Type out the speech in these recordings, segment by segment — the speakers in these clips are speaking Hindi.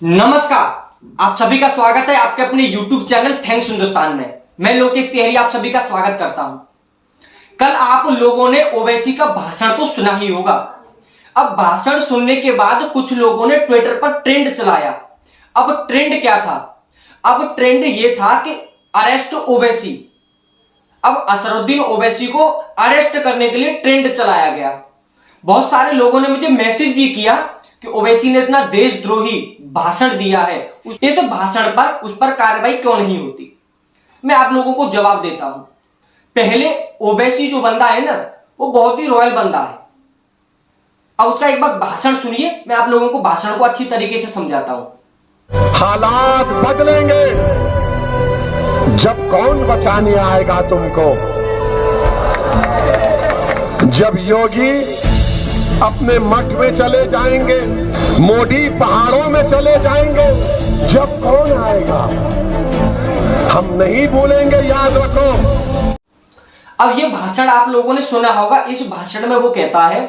नमस्कार, आप सभी का स्वागत है आपके अपने YouTube चैनल थैंक्स हिंदुस्तान में। मैं लोकेश तिवारी आप सभी का स्वागत करता हूं। कल आप लोगों ने ओवैसी का भाषण तो सुना ही होगा। अब भाषण सुनने के बाद कुछ लोगों ने ट्विटर पर ट्रेंड चलाया। अब ट्रेंड क्या था? अब ट्रेंड ये था कि अरेस्ट ओवैसी। अब असरुद्दीन ओवैसी को अरेस्ट करने के लिए ट्रेंड चलाया गया। बहुत सारे लोगों ने मुझे मैसेज भी किया कि ओवैसी ने इतना देशद्रोही भाषण दिया है, इस भाषण पर उस पर कार्रवाई क्यों नहीं होती। मैं आप लोगों को जवाब देता हूं। पहले ओवैसी जो बंदा है ना, वो बहुत ही रॉयल बंदा है। अब उसका एक बार भाषण सुनिए, मैं आप लोगों को भाषण को अच्छी तरीके से समझाता हूं। हालात बदलेंगे जब कौन बचाने आएगा तुमको। जब योगी अपने मठ में चले जाएंगे, मोदी पहाड़ों में चले जाएंगे, जब कौन आएगा हम नहीं भूलेंगे, याद रखो। अब ये भाषण आप लोगों ने सुना होगा। इस भाषण में वो कहता है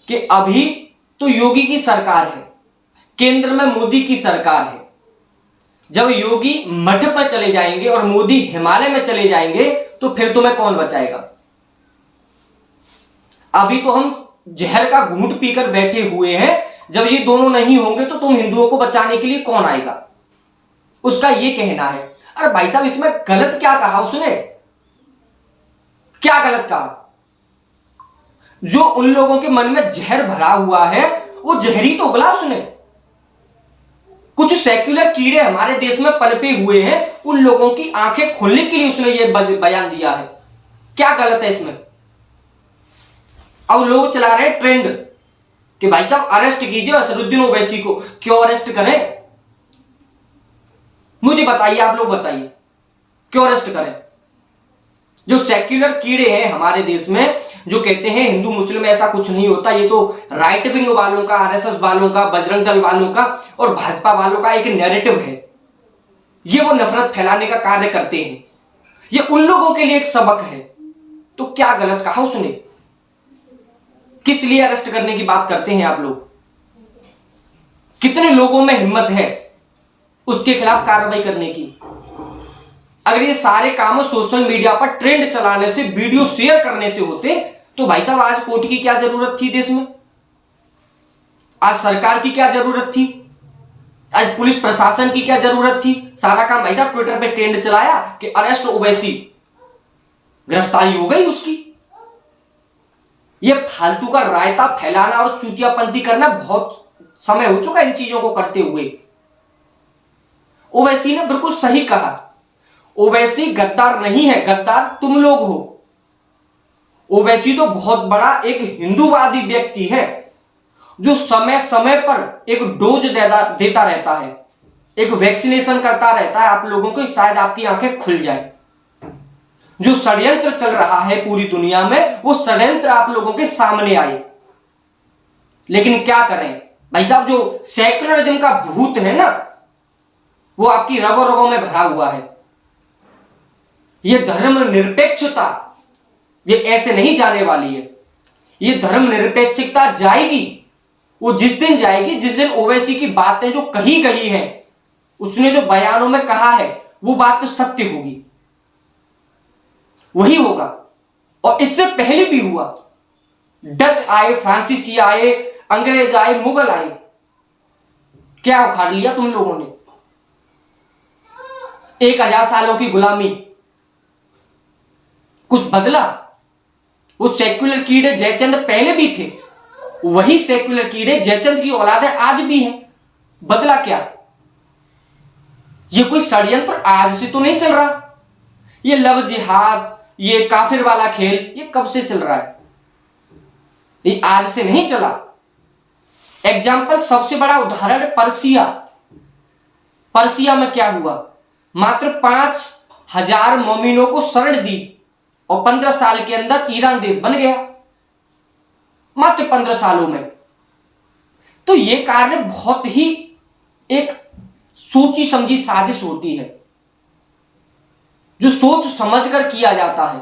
कि अभी तो योगी की सरकार है, केंद्र में मोदी की सरकार है। जब योगी मठ पर चले जाएंगे और मोदी हिमालय में चले जाएंगे तो फिर तुम्हें कौन बचाएगा। अभी तो हम जहर का घूंट पीकर बैठे हुए हैं, जब ये दोनों नहीं होंगे तो तुम हिंदुओं को बचाने के लिए कौन आएगा, उसका ये कहना है। अरे भाई साहब, इसमें गलत क्या कहा उसने? क्या गलत कहा? जो उन लोगों के मन में जहर भरा हुआ है वो जहरी तो उगला उसने। कुछ सेक्युलर कीड़े हमारे देश में पनपे हुए हैं, उन लोगों की आंखें खोलने के लिए उसने ये बयान दिया है। क्या गलत है इसमें? अब लोग चला रहे हैं ट्रेंड कि भाई साहब अरेस्ट कीजिए असरुद्दीन ओवैसी को। क्यों अरेस्ट करें? मुझे बताइए, आप लोग बताइए, क्यों अरेस्ट करें? जो सेक्युलर कीड़े हैं हमारे देश में, जो कहते हैं हिंदू मुस्लिम ऐसा कुछ नहीं होता, ये तो राइट विंग वालों का, आरएसएस वालों का, बजरंग दल वालों का और भाजपा वालों का एक नैरेटिव है। ये वो नफरत फैलाने का कार्य करते हैं। ये उन लोगों के लिए एक सबक है। तो क्या गलत कहा उसने? किस लिए अरेस्ट करने की बात करते हैं आप लोग? कितने लोगों में हिम्मत है उसके खिलाफ कार्रवाई करने की? अगर ये सारे काम सोशल मीडिया पर ट्रेंड चलाने से, वीडियो शेयर करने से होते तो भाई साहब आज कोर्ट की क्या जरूरत थी देश में? आज सरकार की क्या जरूरत थी? आज पुलिस प्रशासन की क्या जरूरत थी? सारा काम भाई साहब ट्विटर पे ट्रेंड चलाया कि अरेस्ट ओवैसी, गिरफ्तारी हो गई उसकी। ये फालतू का रायता फैलाना और चूतियापंथी करना बहुत समय हो चुका इन चीजों को करते हुए। ओवैसी ने बिल्कुल सही कहा, ओवैसी गद्दार नहीं है, गद्दार तुम लोग हो। ओवैसी तो बहुत बड़ा एक हिंदूवादी व्यक्ति है जो समय समय पर एक डोज देता रहता है, एक वैक्सीनेशन करता रहता है आप लोगों को, शायद आपकी आंखें खुल जाए। जो षड्यंत्र चल रहा है पूरी दुनिया में, वो षड्यंत्र आप लोगों के सामने आए। लेकिन क्या करें भाई साहब, जो सेक्युलरिज्म का भूत है ना, वो आपकी रगों रगों में भरा हुआ है। ये धर्मनिरपेक्षता ये ऐसे नहीं जाने वाली है। ये धर्मनिरपेक्षता जाएगी, वो जिस दिन जाएगी जिस दिन ओवैसी की बातें जो कही गई हैं, उसने जो बयानों में कहा है वो बात तो सत्य होगी, वही होगा। और इससे पहले भी हुआ। डच आए, फ्रांसीसी आए, अंग्रेज आए, मुगल आए, क्या उखाड़ लिया तुम लोगों ने? 1000 सालों की गुलामी, कुछ बदला? वो सेक्युलर कीड़े जयचंद पहले भी थे, वही सेक्युलर कीड़े जयचंद की औलाद है आज भी हैं। बदला क्या? ये कोई षड्यंत्र आज से तो नहीं चल रहा। ये लव जिहाद, ये काफिर वाला खेल, ये कब से चल रहा है? ये आज से नहीं चला। एग्जाम्पल, सबसे बड़ा उदाहरण पर्सिया। पर्सिया में क्या हुआ? मात्र 5000 मोमिनों को शरण दी और 15 साल के अंदर ईरान देश बन गया, मात्र 15 सालों में। तो यह कार्य बहुत ही एक सोची समझी साजिश होती है, जो सोच समझकर किया जाता है।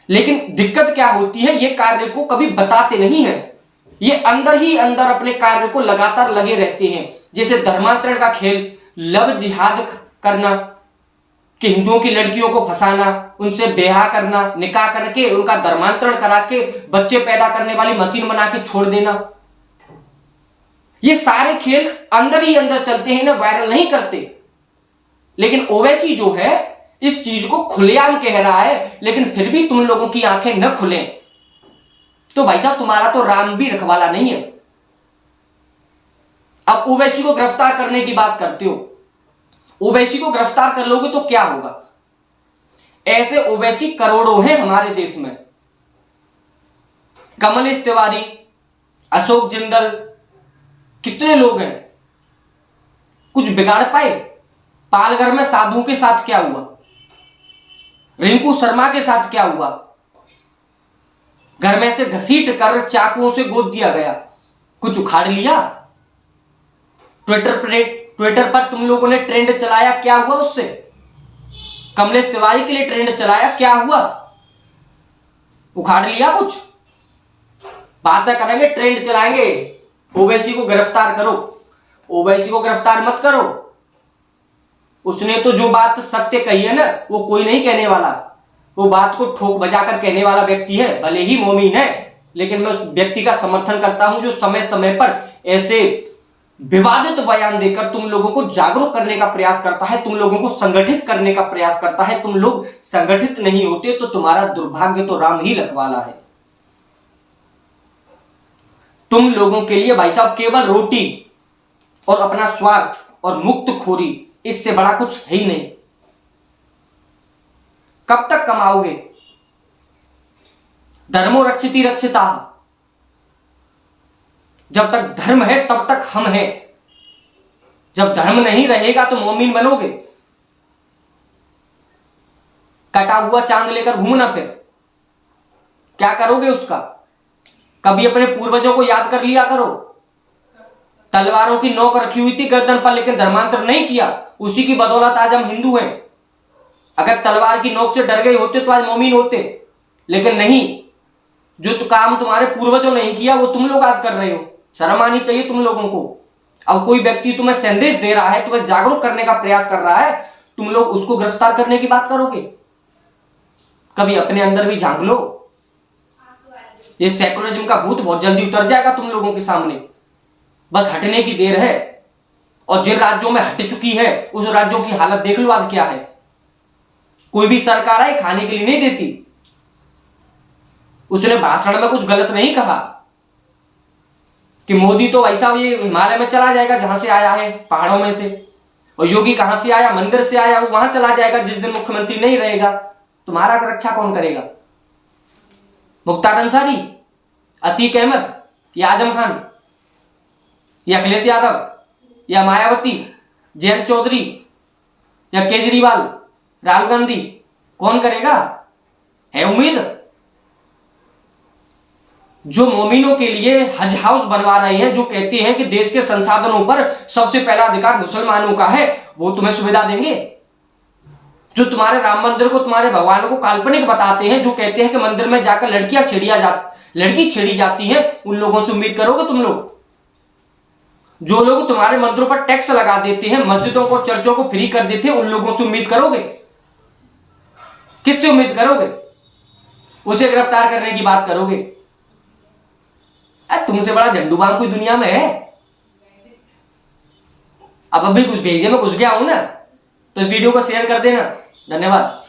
लेकिन दिक्कत क्या होती है, ये कार्य को कभी बताते नहीं है। ये अंदर ही अंदर अपने कार्य को लगातार लगे रहते हैं। जैसे धर्मांतरण का खेल, लव जिहाद करना, कि हिंदुओं की लड़कियों को फंसाना, उनसे ब्याह करना, निकाह करके उनका धर्मांतरण करा के बच्चे पैदा करने वाली मशीन बना के छोड़ देना, ये सारे खेल अंदर ही अंदर चलते हैं ना, वायरल नहीं करते। लेकिन ओवैसी जो है इस चीज को खुलेआम कह रहा है, लेकिन फिर भी तुम लोगों की आंखें न खुले तो भाई साहब तुम्हारा तो राम भी रखवाला नहीं है। अब ओवैसी को गिरफ्तार करने की बात करते हो, ओवैसी को गिरफ्तार कर लोगे तो क्या होगा? ऐसे ओवैसी करोड़ों हैं हमारे देश में। कमलेश तिवारी, अशोक जिंदल, कितने लोग हैं, कुछ बिगाड़ पाए? पालघर में साधुओं के साथ क्या हुआ? रिंकू शर्मा के साथ क्या हुआ? घर में से घसीट कर चाकुओं से गोद दिया गया, कुछ उखाड़ लिया? ट्विटर पर तुम लोगों ने ट्रेंड चलाया, क्या हुआ उससे? कमलेश तिवारी के लिए ट्रेंड चलाया, क्या हुआ? उखाड़ लिया कुछ? बातें करेंगे, ट्रेंड चलाएंगे, ओवैसी को गिरफ्तार करो। ओवैसी को गिरफ्तार मत करो, उसने तो जो बात सत्य कही है ना, वो कोई नहीं कहने वाला। वो बात को ठोक बजाकर कहने वाला व्यक्ति है, भले ही मोमिन है, लेकिन मैं उस व्यक्ति का समर्थन करता हूं जो समय समय पर ऐसे विवादित बयान देकर तुम लोगों को जागरूक करने का प्रयास करता है, तुम लोगों को संगठित करने का प्रयास करता है। तुम लोग संगठित नहीं होते तो तुम्हारा दुर्भाग्य तो राम ही रखवाला है। तुम लोगों के लिए भाई साहब केवल रोटी और अपना स्वार्थ और मुक्तखोरी, इससे बड़ा कुछ है ही नहीं। कब तक कमाओगे? धर्मो रक्षिति रक्षिता, जब तक धर्म है तब तक हम हैं, जब धर्म नहीं रहेगा तो मोमिन बनोगे? कटा हुआ चांद लेकर घूमना, फिर क्या करोगे उसका? कभी अपने पूर्वजों को याद कर लिया करो। तलवारों की नोक रखी हुई थी गर्दन पर, लेकिन धर्मांतर नहीं किया, उसी की बदौलत आज हम हिंदू हैं। अगर तलवार की नोक से डर गए होते तो आज मोमिन होते, लेकिन नहीं। जो तो काम तुम्हारे पूर्वजों ने नहीं किया वो तुम लोग आज कर रहे हो। शर्म आनी चाहिए तुम लोगों को। अब कोई व्यक्ति तुम्हें संदेश दे रहा है, तुम्हें जागरूक करने का प्रयास कर रहा है, तुम लोग उसको गिरफ्तार करने की बात करोगे? कभी अपने अंदर भी झांक लो। ये सेकुलरिज्म का भूत बहुत जल्दी उतर जाएगा तुम लोगों के सामने, बस हटने की देर है। और जिन राज्यों में हट चुकी है उस राज्यों की हालत देख लो आज क्या है। कोई भी सरकार है खाने के लिए नहीं देती। उसने भाषण में कुछ गलत नहीं कहा कि मोदी तो भाई साहब ये हिमालय में चला जाएगा जहां से आया है, पहाड़ों में से, और योगी कहां से आया, मंदिर से आया, वो वहां चला जाएगा जिस दिन मुख्यमंत्री नहीं रहेगा। तुम्हारा रक्षा कौन करेगा? मुख्तार अंसारी, अतीक अहमद, या आजम खान, या अखिलेश यादव, या मायावती, जयंत चौधरी, या केजरीवाल, राहुल गांधी? कौन करेगा? है उम्मीद? जो मोमिनों के लिए हज हाउस बनवा रहे हैं, जो कहते हैं कि देश के संसाधनों पर सबसे पहला अधिकार मुसलमानों का है, वो तुम्हें सुविधा देंगे? जो तुम्हारे राम मंदिर को, तुम्हारे भगवान को काल्पनिक बताते हैं, जो कहते हैं कि मंदिर में जाकर लड़की छेड़ी जाती है, उन लोगों से उम्मीद करोगे तुम लोग? जो लोग तुम्हारे मंदिरों पर टैक्स लगा देते हैं, मस्जिदों को, चर्चों को फ्री कर देते हैं, उन लोगों से उम्मीद करोगे? किससे उम्मीद करोगे? उसे गिरफ्तार करने की बात करोगे? तुमसे बड़ा झंडूबाम कोई दुनिया में है? अब अभी कुछ भेजे में घुस गया हूं ना, तो इस वीडियो को शेयर कर देना। धन्यवाद।